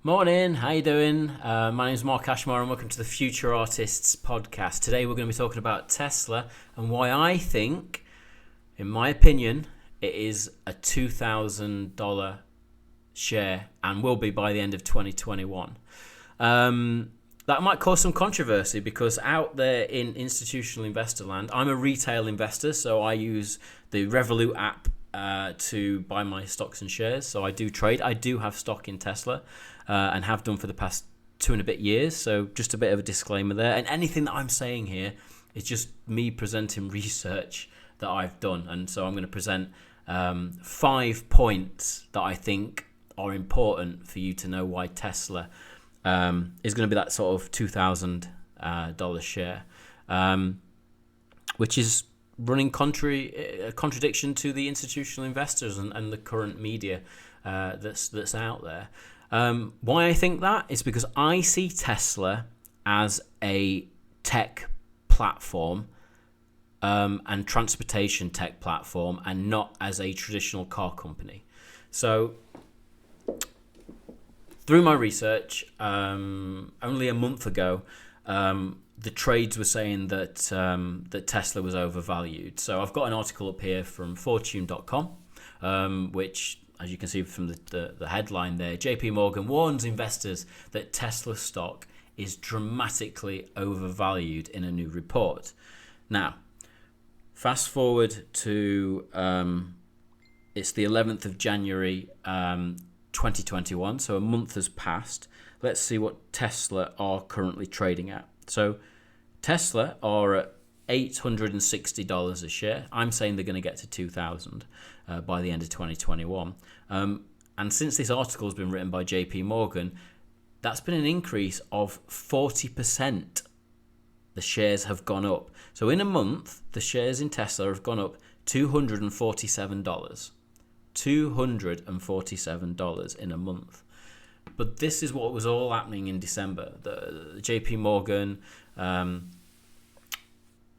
Morning, how you doing? My name is Mark Ashmore and welcome to the Future Artists podcast. Today we're going to be talking about Tesla and why I think, in my opinion, it is a $2,000 share and will be by the end of 2021. That might cause some controversy because out there in institutional investor land, I'm a retail investor, so I use the Revolt app to buy my stocks and shares. So I do trade. I do have stock in Tesla and have done for the past 2 and a bit years. So just a bit of a disclaimer there. And anything that I'm saying here is just me presenting research that I've done. And so I'm going to present 5 points that I think are important for you to know why Tesla is going to be that sort of $2,000 share, which is running contradiction to the institutional investors and the current media that's out there. Why I think that is because I see Tesla as a tech platform and transportation tech platform and not as a traditional car company. So through my research, only a month ago, the trades were saying that that Tesla was overvalued. So I've got an article up here from Fortune.com, which, as you can see from the headline there, JP Morgan warns investors that Tesla stock is dramatically overvalued in a new report. Now, fast forward to it's the 11th of January 2021, so a month has passed. Let's see what Tesla are currently trading at. So Tesla are at $860 a share. I'm saying they're going to get to 2,000 by the end of 2021. And since this article has been written by JP Morgan, that's been an increase of 40%. The shares have gone up. So in a month, the shares in Tesla have gone up $247. $247 in a month. But this is what was all happening in December. The JP Morgan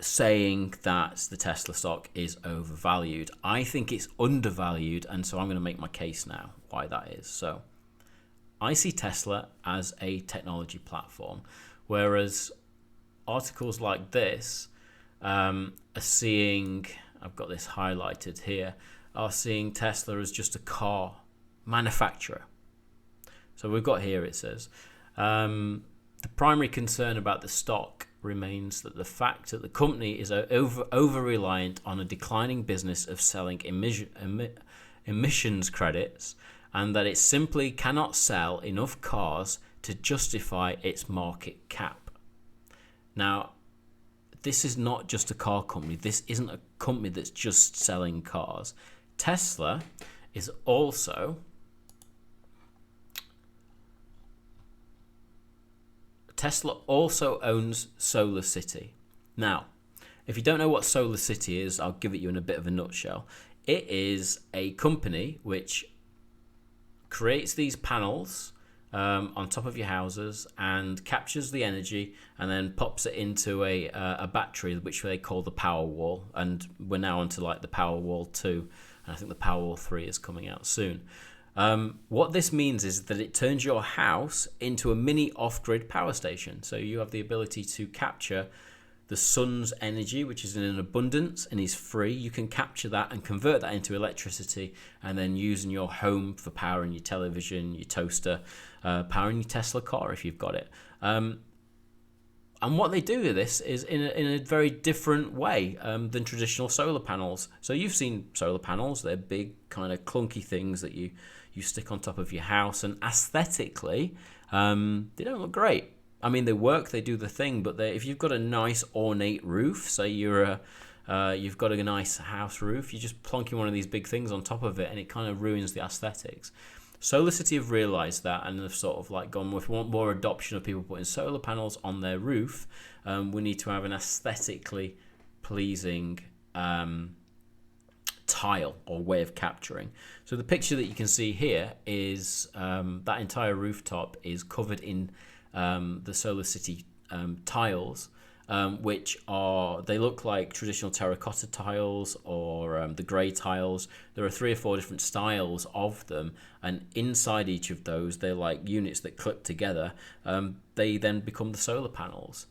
saying that the Tesla stock is overvalued. I think it's undervalued, and so I'm going to make my case now why that is. So I see Tesla as a technology platform, whereas articles like this are seeing, I've got this highlighted here, are seeing Tesla as just a car manufacturer. So we've got here, it says, the primary concern about the stock remains that the fact that the company is over-reliant on a declining business of selling emissions credits and that it simply cannot sell enough cars to justify its market cap. Now, this is not just a car company. This isn't a company that's just selling cars. Tesla is also owns Solar City. Now, if you don't know what Solar City is, I'll give it you in a bit of a nutshell. It is a company which creates these panels on top of your houses and captures the energy and then pops it into a battery, which they call the Powerwall. And we're now onto like the Powerwall 2, and I think the Powerwall 3 is coming out soon. What this means is that it turns your house into a mini off-grid power station. So you have the ability to capture the sun's energy, which is in an abundance and is free. You can capture that and convert that into electricity and then use in your home for powering your television, your toaster, powering your Tesla car if you've got it. And what they do with this is in a very different way than traditional solar panels. So you've seen solar panels. They're big, kind of clunky things that you stick on top of your house. And aesthetically, they don't look great. I mean, they work, they do the thing, but if you've got a nice ornate roof, say you've got a nice house roof, you just plonking one of these big things on top of it and it kind of ruins the aesthetics. Solar City have realised that and have sort of like gone, if we want more adoption of people putting solar panels on their roof, we need to have an aesthetically pleasing tile or way of capturing. So the picture that you can see here is that entire rooftop is covered in the Solar City tiles, which they look like traditional terracotta tiles or the grey tiles. There are 3 or 4 different styles of them, and inside each of those, they're like units that clip together. They then become the solar panels.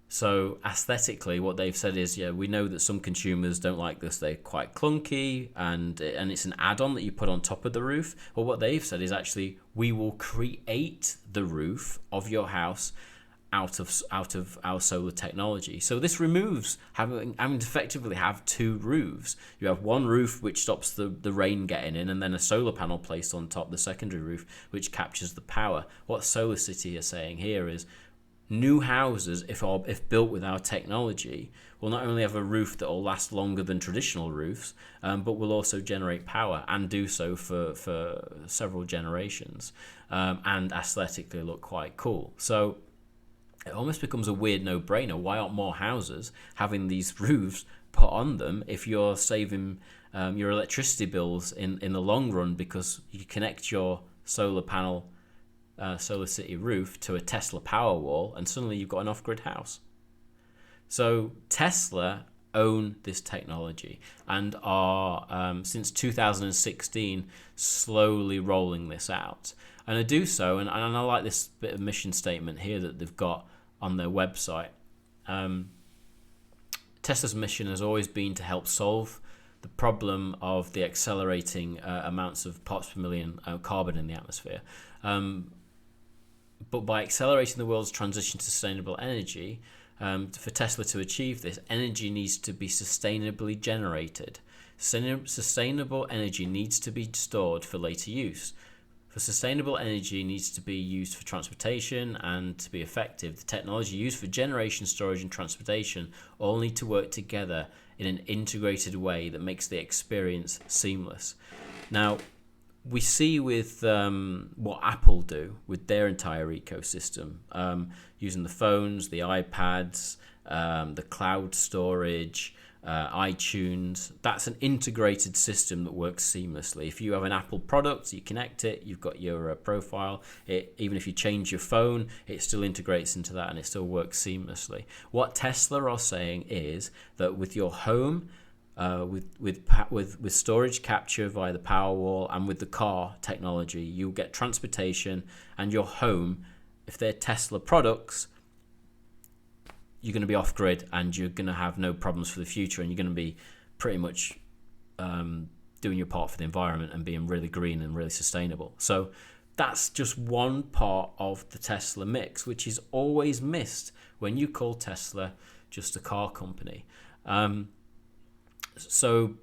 So aesthetically, what they've said is, yeah, we know that some consumers don't like this. They're quite clunky, and it's an add-on that you put on top of the roof. But what they've said is actually, we will create the roof of your house out of our solar technology. So this removes having to effectively have 2 roofs. You have one roof which stops the rain getting in, and then a solar panel placed on top, the secondary roof, which captures the power. What Solar City are saying here is, new houses, if built with our technology, will not only have a roof that will last longer than traditional roofs, but will also generate power and do so for several generations, and aesthetically look quite cool. So it almost becomes a weird no-brainer. Why aren't more houses having these roofs put on them if you're saving your electricity bills in the long run, because you connect your solar panel Solar City roof to a Tesla Powerwall, and suddenly you've got an off-grid house. So Tesla own this technology and are, since 2016, slowly rolling this out. And they do so, and I like this bit of mission statement here that they've got on their website. Tesla's mission has always been to help solve the problem of the accelerating amounts of parts per million carbon in the atmosphere. But by accelerating the world's transition to sustainable energy, for Tesla to achieve this, energy needs to be sustainably generated. Sustainable energy needs to be stored for later use. For sustainable energy needs to be used for transportation, and to be effective, the technology used for generation, storage, and transportation all need to work together in an integrated way that makes the experience seamless. Now, we see with what Apple do with their entire ecosystem, using the phones, the iPads, the cloud storage, iTunes. That's an integrated system that works seamlessly. If you have an Apple product, you connect it, you've got your profile. Even if you change your phone, it still integrates into that and it still works seamlessly. What Tesla are saying is that with your home, with storage capture via the Powerwall, and with the car technology, you'll get transportation, and your home, if they're Tesla products, you're going to be off grid, and you're going to have no problems for the future, and you're going to be pretty much doing your part for the environment and being really green and really sustainable. So that's just one part of the Tesla mix, which is always missed when you call Tesla just a car company. So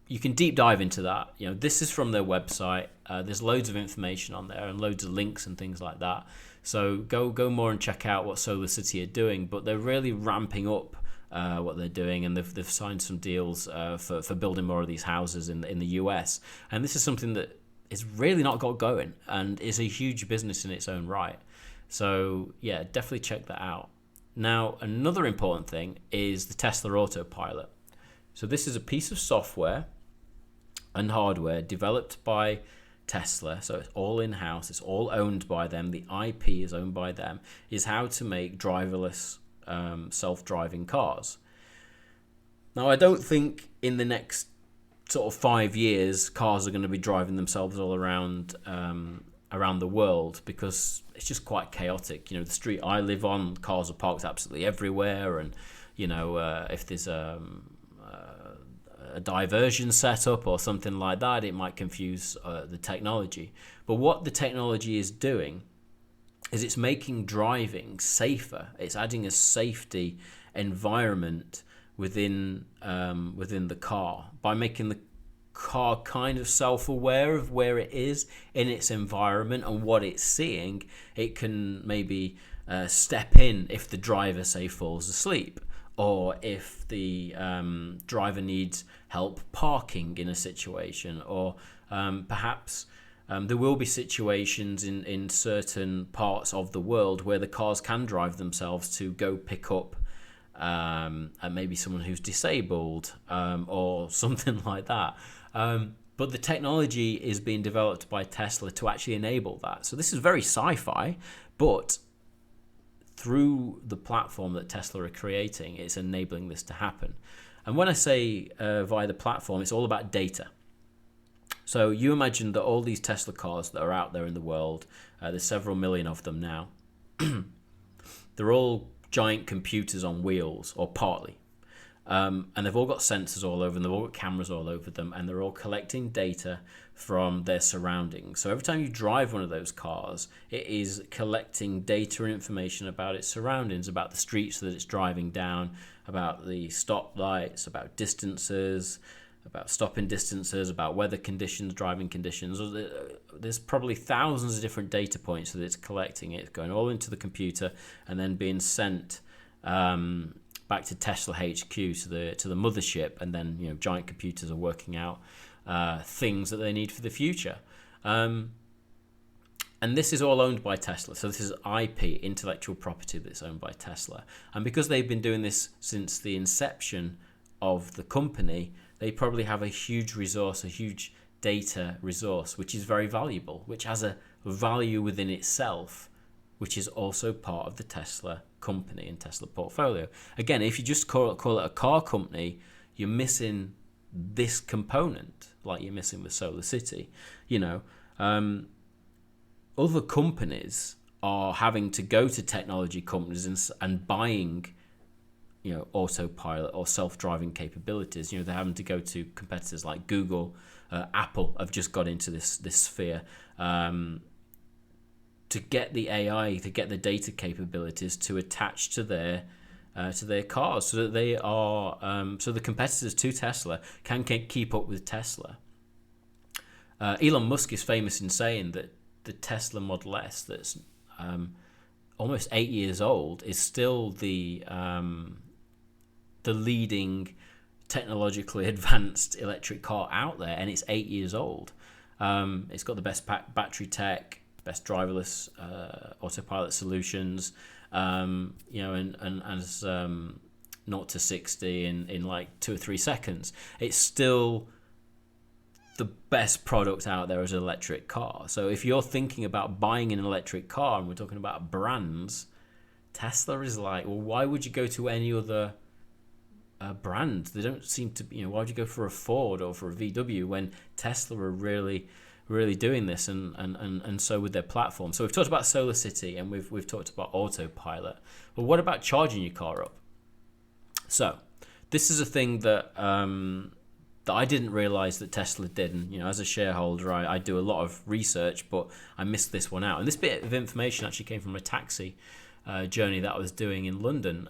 you can deep dive into that. This is from their website. There's loads of information on there and loads of links and things like that. So go more and check out what Solar City are doing. But they're really ramping up what they're doing, and they've signed some deals for building more of these houses in the US. And this is something that is really not got going and is a huge business in its own right. So yeah, definitely check that out. Now, another important thing is the Tesla Autopilot. So this is a piece of software and hardware developed by Tesla. So it's all in-house. It's all owned by them. The IP is owned by them. Is how to make driverless self-driving cars. Now, I don't think in the next sort of 5 years cars are going to be driving themselves all around the world, because it's just quite chaotic. The street I live on, cars are parked absolutely everywhere, and if there's a diversion setup or something like that, it might confuse the technology. But what the technology is doing is it's making driving safer. It's adding a safety environment within the car by making the car kind of self-aware of where it is in its environment and what it's seeing. It can maybe step in if the driver, say, falls asleep, or if the driver needs help parking in a situation, or perhaps there will be situations in certain parts of the world where the cars can drive themselves to go pick up maybe someone who's disabled or something like that. But the technology is being developed by Tesla to actually enable that. So this is very sci-fi, but through the platform that Tesla are creating, it's enabling this to happen. And when I say via the platform, it's all about data. So you imagine that all these Tesla cars that are out there in the world, there's several million of them now, they're all giant computers on wheels, or partly. And they've all got sensors all over them, they've all got cameras all over them, and they're all collecting data from their surroundings. So every time you drive one of those cars, it is collecting data and information about its surroundings, about the streets that it's driving down, about the stoplights, about distances, about stopping distances, about weather conditions, driving conditions. There's probably thousands of different data points that it's collecting. It's going all into the computer and then being sent back to Tesla HQ, to the mothership, and then giant computers are working out things that they need for the future. And this is all owned by Tesla. So this is IP, intellectual property, that's owned by Tesla. And because they've been doing this since the inception of the company, they probably have a huge resource, a huge data resource, which is very valuable, which has a value within itself, which is also part of the Tesla company and Tesla portfolio. Again, if you just call it a car company, you're missing this component, like you're missing with Solar City. Other companies are having to go to technology companies and buying autopilot or self-driving capabilities. They're having to go to competitors like Google, Apple have just got into this sphere to get the AI, to get the data capabilities to attach to their cars, so that they are so the competitors to Tesla can keep up with Tesla. Elon Musk is famous in saying that the Tesla Model S, that's almost 8 years old, is still the leading technologically advanced electric car out there, and it's 8 years old. It's got the best battery tech, best driverless autopilot solutions, and as 0 to 60 in like 2 or 3 seconds. It's still the best product out there as an electric car. So if you're thinking about buying an electric car, and we're talking about brands, Tesla is like, well, why would you go to any other brand? They don't seem to be, why would you go for a Ford or for a VW when Tesla are really doing this, and so with their platform. So we've talked about Solar City, and we've talked about autopilot. Well, what about charging your car up? So this is a thing that that I didn't realize that Tesla did. And as a shareholder, I do a lot of research, but I missed this one out. And this bit of information actually came from a taxi journey that I was doing in London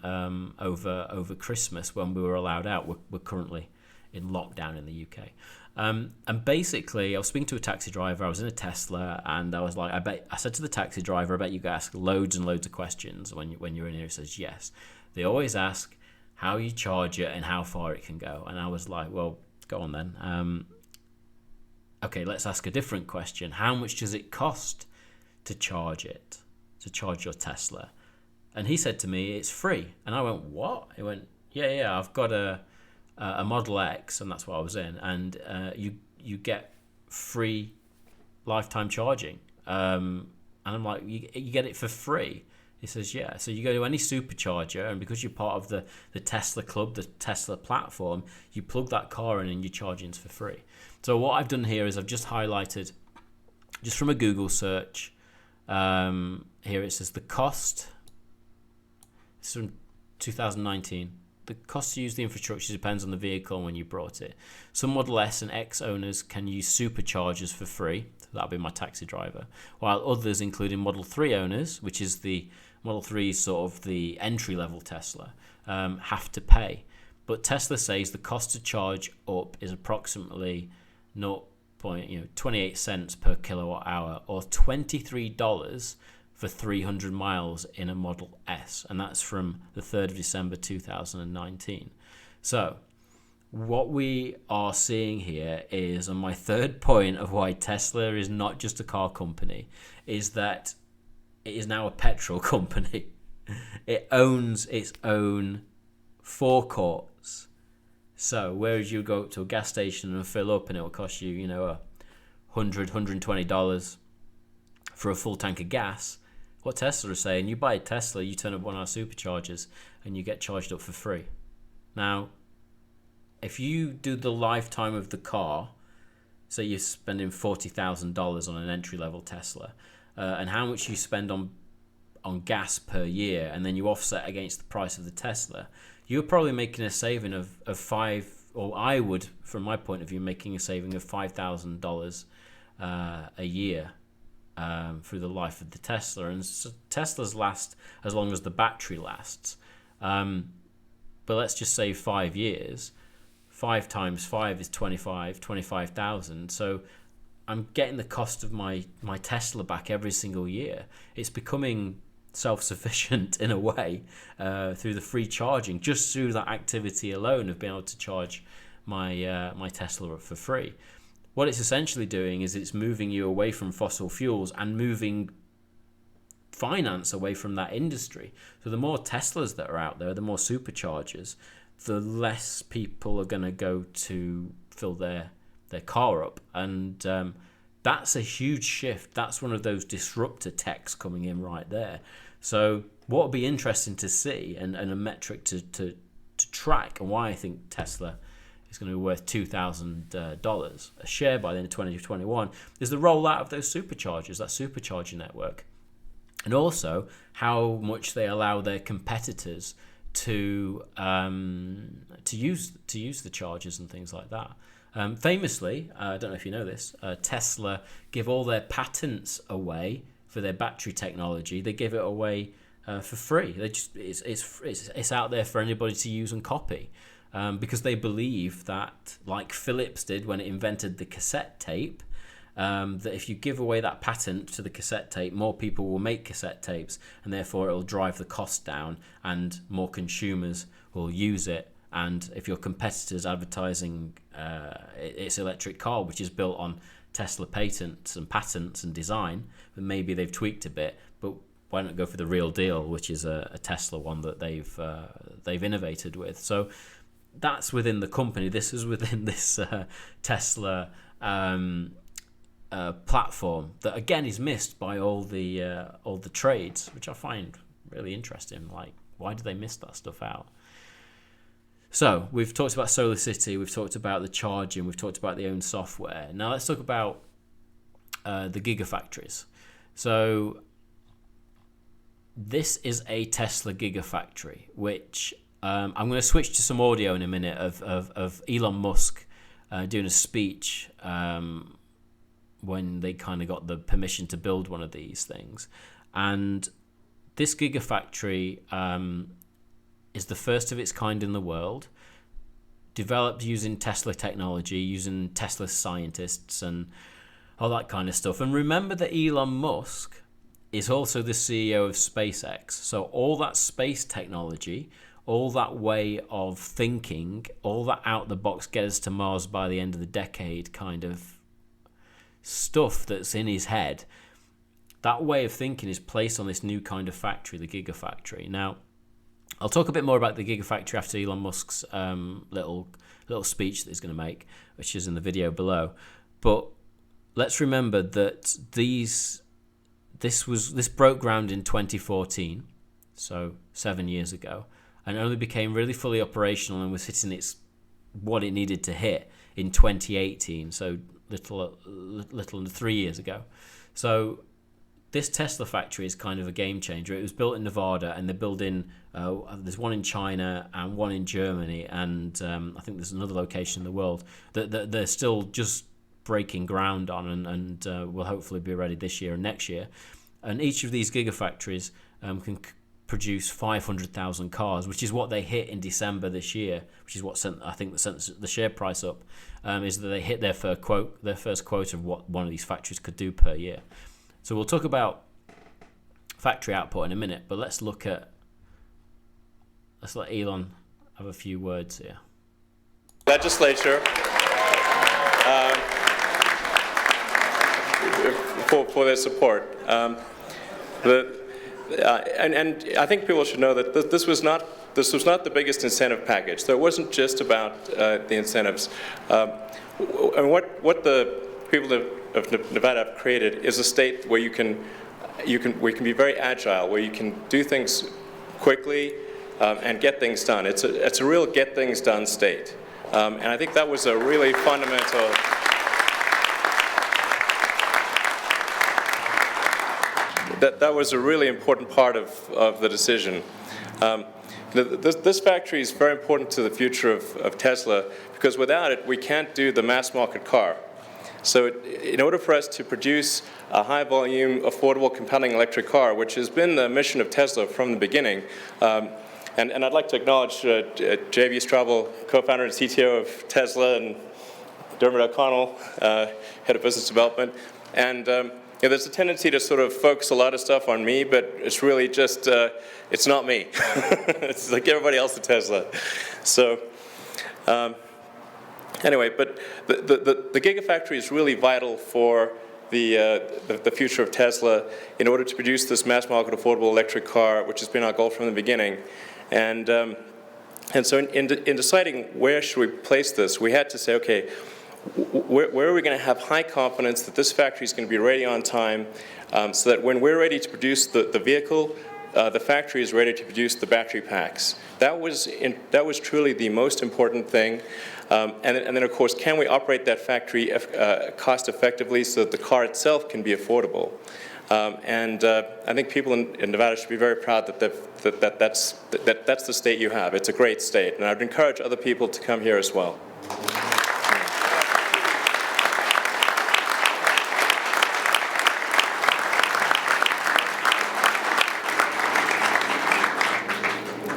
over Christmas, when we were allowed out. We're currently in lockdown in the UK. And basically, I was speaking to a taxi driver. I was in a Tesla, and I was like, I said to the taxi driver, I bet you ask loads and loads of questions when you're in here. He says, yes. They always ask how you charge it and how far it can go. And I was like, well, go on then. Okay, let's ask a different question. How much does it cost to charge your Tesla? And he said to me, it's free. And I went, what? He went, yeah, I've got a Model X, and that's what I was in, and you get free lifetime charging. And I'm like, you get it for free? He says, yeah. So you go to any supercharger, and because you're part of the Tesla club, the Tesla platform, you plug that car in and your charging's for free. So what I've done here is I've just highlighted, just from a Google search, here it says the cost. It's from 2019. The cost to use the infrastructure depends on the vehicle and when you brought it. Some Model S and X owners can use superchargers for free. So that'll be my taxi driver. While others, including Model 3 owners, which is the Model 3 is sort of the entry-level Tesla, have to pay. But Tesla says the cost to charge up is approximately 0.28 cents per kilowatt hour, or $23 for 300 miles in a Model S, and that's from the 3rd of December 2019. So what we are seeing here is, on my third point of why Tesla is not just a car company, is that it is now a petrol company. It owns its own forecourts. So whereas you go to a gas station and fill up, and it will cost you, $100, $120 for a full tank of gas, what Tesla is saying, you buy a Tesla, you turn up one of our superchargers, and you get charged up for free. Now, if you do the lifetime of the car, so you're spending $40,000 on an entry-level Tesla, and how much you spend on gas per year, and then you offset against the price of the Tesla, you're probably making a saving of five, or I would, from my point of view, making a saving of $5,000 a year through the life of the Tesla. And so Teslas last as long as the battery lasts. But let's just say 5 years. 5 times 5 is 25,000. So I'm getting the cost of my Tesla back every single year. It's becoming self-sufficient in a way through the free charging, just through that activity alone of being able to charge my Tesla for free. What it's essentially doing is it's moving you away from fossil fuels and moving finance away from that industry. So the more Teslas that are out there, the more superchargers, the less people are going to go to fill their car up. And that's a huge shift. That's one of those disruptor techs coming in right there. So what would be interesting to see, and a metric to track, and why I think Tesla is going to be worth $2,000 a share by the end of 2021, is the rollout of those superchargers, that supercharger network, and also how much they allow their competitors to use the chargers and things like that. Famously, I don't know if you know this, Tesla give all their patents away for their battery technology. They give it away for free. They just it's out there for anybody to use and copy, because they believe that, like Philips did when it invented the cassette tape, that if you give away that patent to the cassette tape, more people will make cassette tapes, and therefore it will drive the cost down and more consumers will use it. And if your competitor's advertising its electric car, which is built on Tesla patents and design, then maybe they've tweaked a bit, but why not go for the real deal, which is a Tesla one that they've innovated with. So that's within the company. This is within this Tesla platform that again is missed by all the trades, which I find really interesting. Like, why do they miss that stuff out? So we've talked about Solar City, we've talked about the charging, we've talked about the own software. Now let's talk about the gigafactories. So this is a Tesla gigafactory, which I'm going to switch to some audio in a minute of Elon Musk doing a speech when they kind of got the permission to build one of these things. And this gigafactory is the first of its kind in the world, developed using Tesla technology, using Tesla scientists and all that kind of stuff. And remember that Elon Musk is also the CEO of SpaceX. So all that space technology, all that way of thinking, all that out the box, get us to Mars by the end of the decade kind of stuff that's in his head, that way of thinking is placed on this new kind of factory, the gigafactory. Now, I'll talk a bit more about the gigafactory after Elon Musk's little speech that he's going to make, which is in the video below. But let's remember that this broke ground in 2014, so 7 years ago, and only became really fully operational and was hitting what it needed to hit in 2018, so little under 3 years ago. So this Tesla factory is kind of a game changer. It was built in Nevada, and they're building, there's one in China and one in Germany, and I think there's another location in the world that they're still just breaking ground on, and will hopefully be ready this year and next year. And each of these gigafactories can produce 500,000 cars, which is what they hit in December this year, which is what sent the share price up, is that they hit their first quote of what one of these factories could do per year. So we'll talk about factory output in a minute, but let's let Elon have a few words here. Legislature for their support. And I think people should know that this was not the biggest incentive package. So it wasn't just about the incentives. And what the people of Nevada have created is a state where you can we can be very agile, where you can do things quickly and get things done. It's a real get things done state. And I think that was a really fundamental. That was a really important part of the decision. This factory is very important to the future of Tesla, because without it, we can't do the mass market car. So in order for us to produce a high volume, affordable, compelling electric car, which has been the mission of Tesla from the beginning, and I'd like to acknowledge J.B. Straubel, co-founder and CTO of Tesla, and Dermot O'Connell, head of business development. And there's a tendency to sort of focus a lot of stuff on me, but it's really just, it's not me. It's like everybody else at Tesla. So anyway, but the Gigafactory is really vital for the future of Tesla in order to produce this mass market affordable electric car, which has been our goal from the beginning. And so in deciding where should we place this, we had to say, okay, where are we going to have high confidence that this factory is going to be ready on time, so that when we're ready to produce the vehicle, the factory is ready to produce the battery packs. That was truly the most important thing. And then, of course, can we operate that factory cost effectively so that the car itself can be affordable? And I think people in Nevada should be very proud that that's the state you have. It's a great state, and I'd encourage other people to come here as well.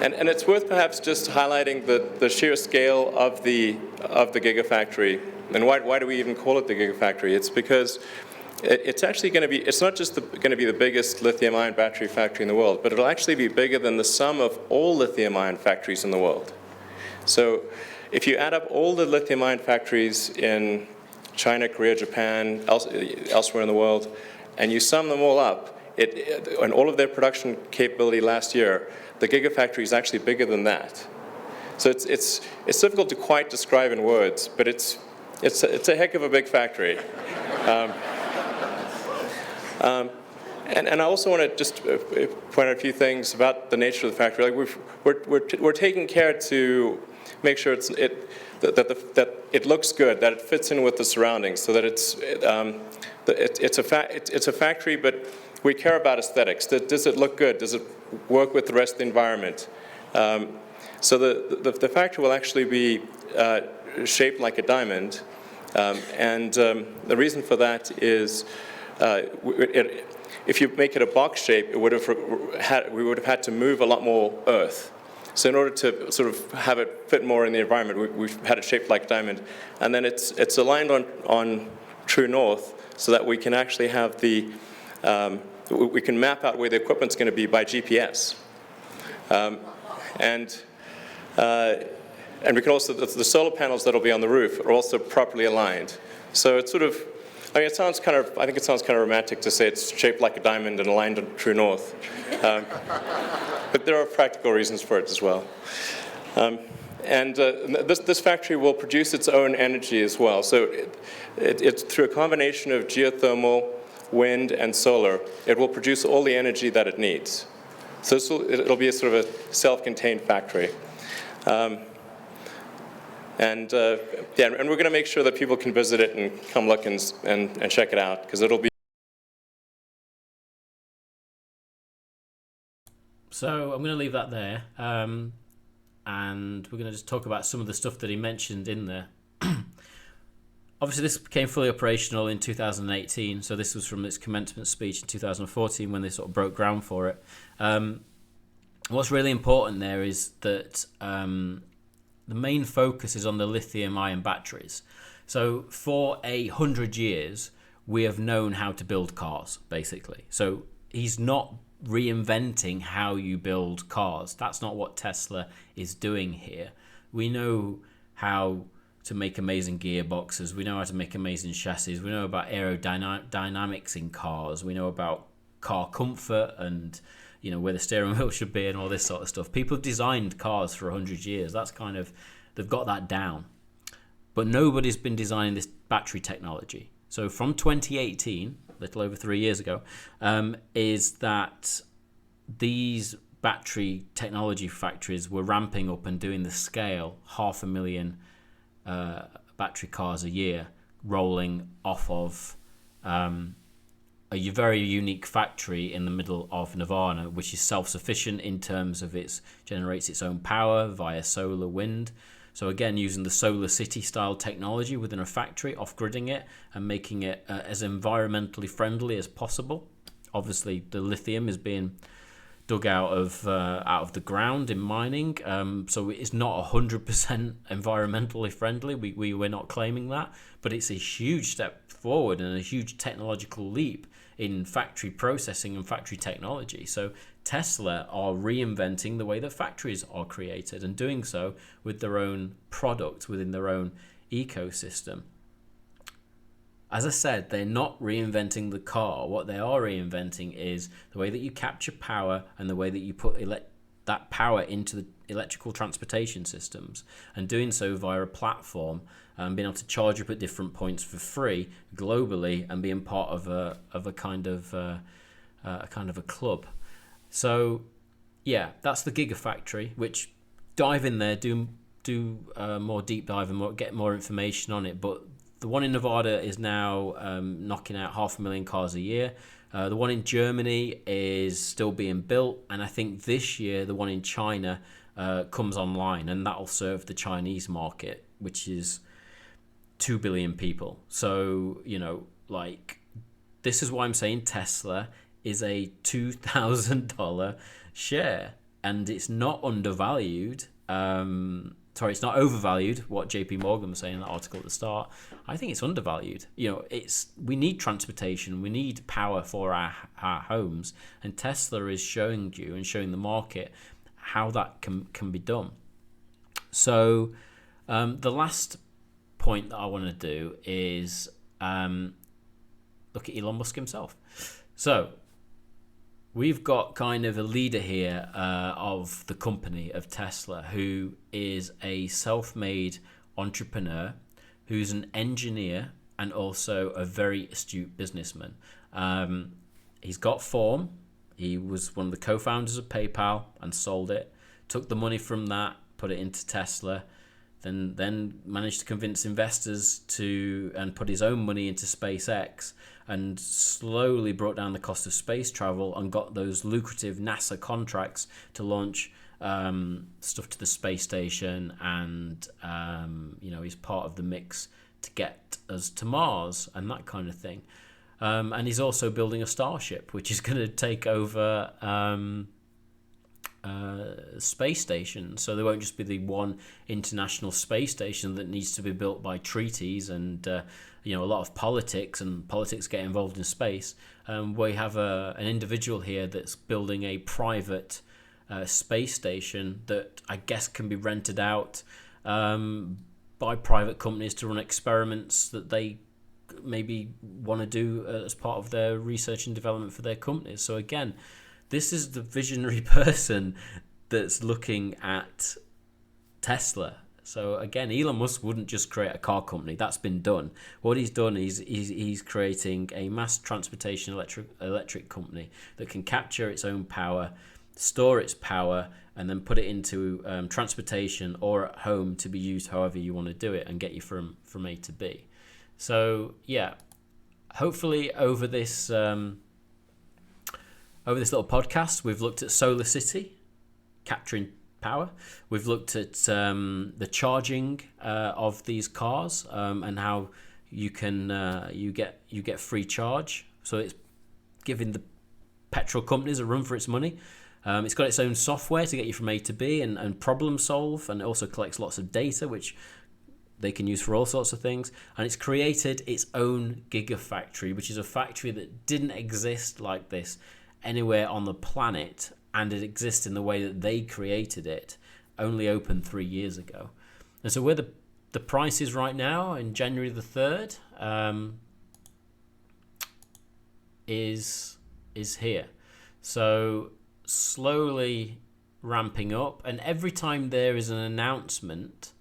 And it's worth perhaps just highlighting the sheer scale of the Gigafactory. And why do we even call it the Gigafactory? It's because it's actually going to be, it's not just going to be the biggest lithium-ion battery factory in the world, but it'll actually be bigger than the sum of all lithium-ion factories in the world. So if you add up all the lithium-ion factories in China, Korea, Japan, elsewhere in the world, and you sum them all up, and all of their production capability last year, the Gigafactory is actually bigger than that. So it's difficult to quite describe in words, but it's a heck of a big factory. And I also want to just point out a few things about the nature of the factory. Like we're taking care to make sure that it looks good, that it fits in with the surroundings, so that it's a factory, but we care about aesthetics. Does it look good? Does it work with the rest of the environment? So the factory will actually be shaped like a diamond, and the reason for that is if you make it a box shape, we would have had to move a lot more earth. So in order to sort of have it fit more in the environment, we've had it shaped like a diamond, and then it's aligned on true north, so that we can actually have we can map out where the equipment's going to be by GPS. And we can also, the solar panels that'll be on the roof are also properly aligned. So it's sort of, I think it sounds kind of romantic to say it's shaped like a diamond and aligned on true north. But there are practical reasons for it as well. And this factory will produce its own energy as well. So it's through a combination of geothermal, wind, and solar, it will produce all the energy that it needs. So it'll be a sort of a self-contained factory. And we're going to make sure that people can visit it and come look and check it out, because it'll be. So I'm going to leave that there, and we're going to just talk about some of the stuff that he mentioned in there. Obviously, this became fully operational in 2018, so this was from its commencement speech in 2014 when they sort of broke ground for it. What's really important there is that the main focus is on the lithium-ion batteries. So for 100 years, we have known how to build cars, basically. So he's not reinventing how you build cars. That's not what Tesla is doing here. We know how to make amazing gearboxes. We know how to make amazing chassis. We know about aerodynamics in cars. We know about car comfort and, you know, where the steering wheel should be and all this sort of stuff. People have designed cars for 100 years. That's kind of, they've got that down. But nobody's been designing this battery technology. So from 2018, little over 3 years ago, is that these battery technology factories were ramping up and doing the scale, 500,000 battery cars a year, rolling off of a very unique factory in the middle of Nirvana, which is self-sufficient in terms of it generates its own power via solar, wind. So again, using the solar city style technology within a factory, off-gridding it and making it as environmentally friendly as possible. Obviously, the lithium is being dug out of the ground in mining, so it's not 100% environmentally friendly. We're not claiming that, but it's a huge step forward and a huge technological leap in factory processing and factory technology. So Tesla are reinventing the way that factories are created and doing so with their own product within their own ecosystem. As I said, they're not reinventing the car. What they are reinventing is the way that you capture power and the way that you put that power into the electrical transportation systems, and doing so via a platform and being able to charge up at different points for free globally and being part of a kind of a club. So yeah, that's the Gigafactory, which dive in there, do more deep dive and get more information on it. But the one in Nevada is now knocking out 500,000 cars a year. The one in Germany is still being built, and I think this year the one in China comes online, and that'll serve the Chinese market, which is 2 billion people. So, this is why I'm saying Tesla is a $2,000 share, and it's not undervalued. It's not overvalued, what JP Morgan was saying in that article at the start. I think it's undervalued. We need transportation, we need power for our homes, and Tesla is showing you and showing the market how that can be done. So the last point that I want to do is look at Elon Musk himself. So we've got kind of a leader here of the company of Tesla, who is a self-made entrepreneur, who's an engineer and also a very astute businessman. He's got form. He was one of the co-founders of PayPal and sold it, took the money from that, put it into Tesla, then managed to convince investors and put his own money into SpaceX, and slowly brought down the cost of space travel and got those lucrative NASA contracts to launch stuff to the space station, and he's part of the mix to get us to Mars and that kind of thing. And he's also building a Starship, which is going to take over space station. So there won't just be the one international space station that needs to be built by treaties and a lot of politics get involved in space. We have an individual here that's building a private space station that I guess can be rented out by private companies to run experiments that they maybe want to do as part of their research and development for their companies. So again, this is the visionary person that's looking at Tesla. So again, Elon Musk wouldn't just create a car company. That's been done. What he's done is he's creating a mass transportation electric company that can capture its own power, store its power, and then put it into transportation or at home to be used however you want to do it and get you from A to B. So yeah, hopefully over this little podcast, we've looked at Solar City, capturing power. We've looked at the charging of these cars and how you can you get free charge. So it's giving the petrol companies a run for its money. It's got its own software to get you from A to B and problem solve, and it also collects lots of data which they can use for all sorts of things. And it's created its own Gigafactory, which is a factory that didn't exist like this anywhere on the planet, and it exists in the way that they created it, only opened 3 years ago. And so where the price is right now, in January the 3rd, is here. So slowly ramping up, and every time there is an announcement,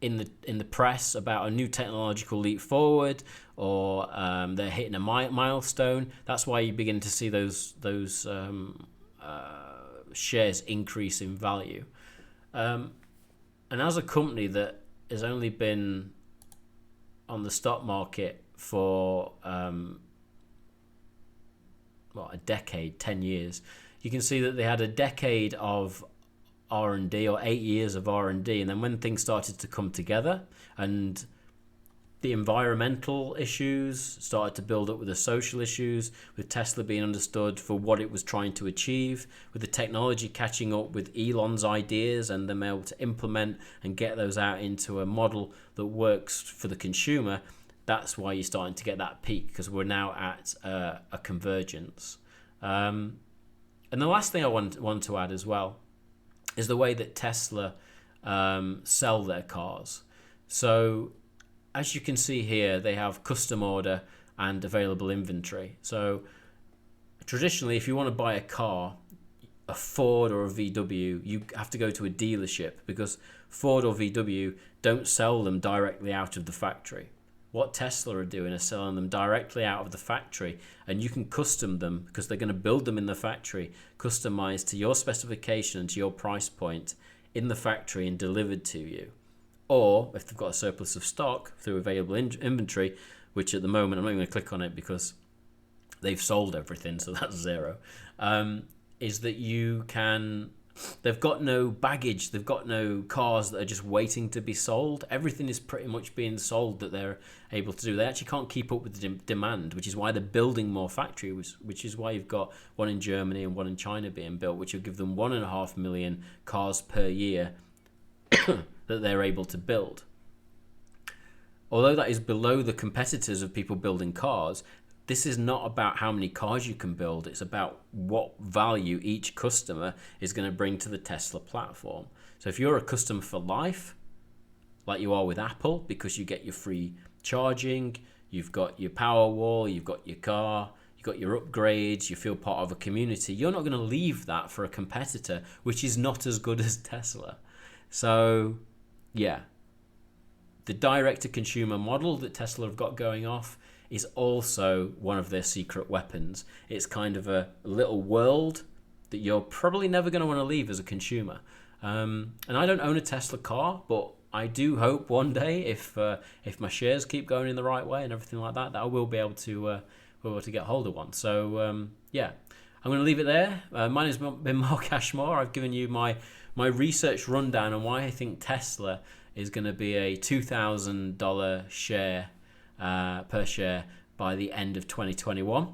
in the press about a new technological leap forward, or they're hitting a milestone. That's why you begin to see those shares increase in value. And as a company that has only been on the stock market for a decade, 10 years, you can see that they had a decade of R&D, or 8 years of R&D, and then when things started to come together and the environmental issues started to build up with the social issues, with Tesla being understood for what it was trying to achieve, with the technology catching up with Elon's ideas and them able to implement and get those out into a model that works for the consumer, that's why you're starting to get that peak, because we're now at a convergence. And the last thing I want to add as well is the way that Tesla sell their cars. So as you can see here, they have custom order and available inventory. So traditionally, if you want to buy a car, a Ford or a VW, you have to go to a dealership, because Ford or VW don't sell them directly out of the factory. What Tesla are doing is selling them directly out of the factory, and you can custom them because they're going to build them in the factory, customized to your specification and to your price point in the factory and delivered to you. Or if they've got a surplus of stock through available inventory, which at the moment, I'm not even going to click on it because they've sold everything, so that's zero, is that you can... They've got no baggage. They've got no cars that are just waiting to be sold. Everything is pretty much being sold that they're able to do. They actually can't keep up with the demand, which is why they're building more factories, which is why you've got one in Germany and one in China being built, which will give them 1.5 million cars per year that they're able to build. Although that is below the competitors of people building cars, this is not about how many cars you can build. It's about what value each customer is going to bring to the Tesla platform. So if you're a customer for life, like you are with Apple, because you get your free charging, you've got your power wall, you've got your car, you've got your upgrades, you feel part of a community, you're not going to leave that for a competitor, which is not as good as Tesla. So, yeah. The direct-to-consumer model that Tesla have got going off is also one of their secret weapons. It's kind of a little world that you're probably never going to want to leave as a consumer. And I don't own a Tesla car, but I do hope one day, if my shares keep going in the right way and everything like that, that I will be able to get hold of one. So yeah, I'm going to leave it there. My name's been Mark Ashmore. I've given you my research rundown on why I think Tesla is going to be a $2,000 share per share by the end of 2021.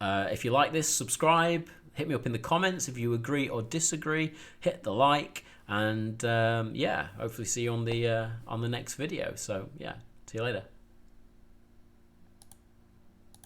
If you like this, subscribe, hit me up in the comments if you agree or disagree, hit the like, and yeah, hopefully see you on the next video. So yeah, see you later.